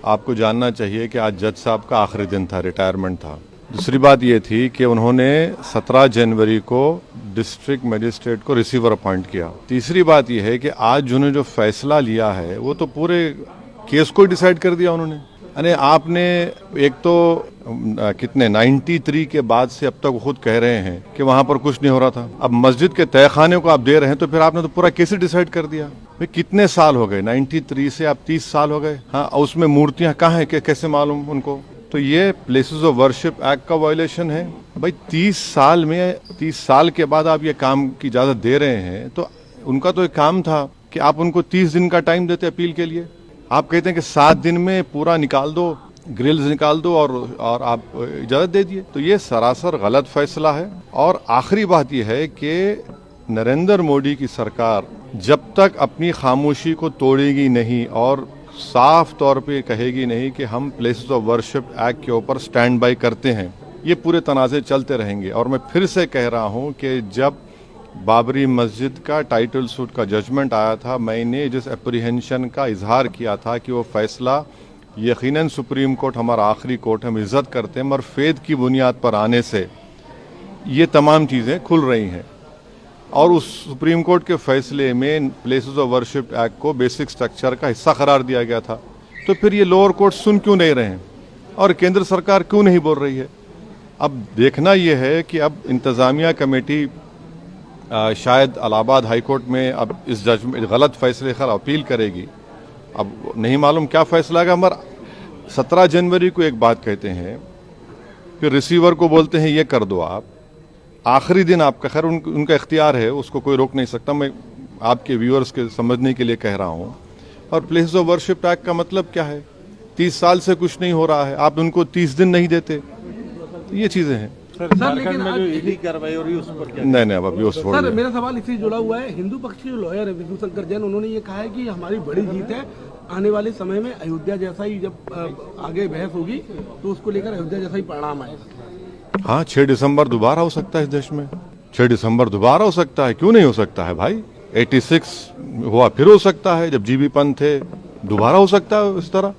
आपको जानना चाहिए कि आज जज साहब का आखिरी दिन था, रिटायरमेंट था। दूसरी बात ये थी कि उन्होंने 17 जनवरी को डिस्ट्रिक्ट मजिस्ट्रेट को रिसीवर अपॉइंट किया। तीसरी बात यह है कि आज जिन्होंने जो फैसला लिया है वो तो पूरे केस को डिसाइड कर दिया उन्होंने। यानी आपने एक तो कितने 93 के बाद से अब तक खुद कह रहे हैं कि वहां पर कुछ नहीं हो रहा था। अब मस्जिद के तहखाने को आप दे रहे हैं तो फिर आपने तो पूरा केस ही डिसाइड कर दिया। भाई कितने साल हो गए, 93 से आप 30 साल हो गए। हाँ, उसमें मूर्तियां कहाँ हैं, कैसे मालूम उनको? तो ये प्लेसेस ऑफ वर्शिप एक्ट का वायलेशन है। भाई 30 साल के बाद आप ये काम की इजाजत दे रहे हैं तो उनका तो एक काम था कि आप उनको 30 दिन का टाइम देते अपील के लिए। आप कहते हैं कि 7 दिन में पूरा निकाल दो, ग्रिल्स निकाल दो और आप इजाजत दे दिए। तो ये सरासर गलत फैसला है। और आखिरी बात यह है कि नरेंद्र मोदी की सरकार जब तक अपनी खामोशी को तोड़ेगी नहीं और साफ तौर पे कहेगी नहीं कि हम प्लेसेस ऑफ वर्शिप एक्ट के ऊपर स्टैंड बाय करते हैं, ये पूरे तनाज़े चलते रहेंगे। और मैं फिर से कह रहा हूं कि जब बाबरी मस्जिद का टाइटल सूट का जजमेंट आया था, मैंने जिस एप्रीहेंशन का इजहार किया था कि वो फैसला यकीनन सुप्रीम कोर्ट हमारा आखिरी कोर्ट, हम इज्जत करते हैं, मगर फेद की बुनियाद पर आने से ये तमाम चीज़ें खुल रही हैं। और उस सुप्रीम कोर्ट के फैसले में प्लेसेस ऑफ वर्शिप एक्ट को बेसिक स्ट्रक्चर का हिस्सा करार दिया गया था। तो फिर ये लोअर कोर्ट सुन क्यों नहीं रहे हैं और केंद्र सरकार क्यों नहीं बोल रही है? अब देखना यह है कि अब इंतजामिया कमेटी शायद इलाहाबाद हाई कोर्ट में अब इस जजमेंट गलत फैसले पर अपील करेगी। अब नहीं मालूम क्या फैसला आएगा। मगर 17 जनवरी को एक बात कहते हैं, फिर रिसीवर को बोलते हैं ये कर दो आप, आखिरी दिन आपका, खैर उनका इख्तियार है, उसको कोई रोक नहीं सकता। मैं आपके व्यूअर्स के समझने के लिए कह रहा हूँ। और प्लेसेस ऑफ वर्शिप एक्ट का मतलब क्या है? 30 साल से कुछ नहीं हो रहा है, आप उनको 30 दिन नहीं देते। तो ये चीजें हैं सर। लेकिन में जो ईडी कार्रवाई हो रही है उस पर क्या? नहीं अभी उस सर, मेरा सवाल इससे जुड़ा हुआ है। हिंदू पक्ष के लॉयर है विष्णु शंकर जैन, उन्होंने ये कहा है कि हमारी बड़ी जीत है, आने वाले समय में अयोध्या जैसा ही जब आगे बहस होगी तो उसको लेकर अयोध्या जैसा ही परिणाम आएगा। हाँ, 6 दिसंबर दोबारा हो सकता है इस देश में। 6 दिसंबर दोबारा हो सकता है, क्यों नहीं हो सकता है भाई? 86 हुआ, फिर हो सकता है जब जीबी पंत थे, दोबारा हो सकता है इस तरह।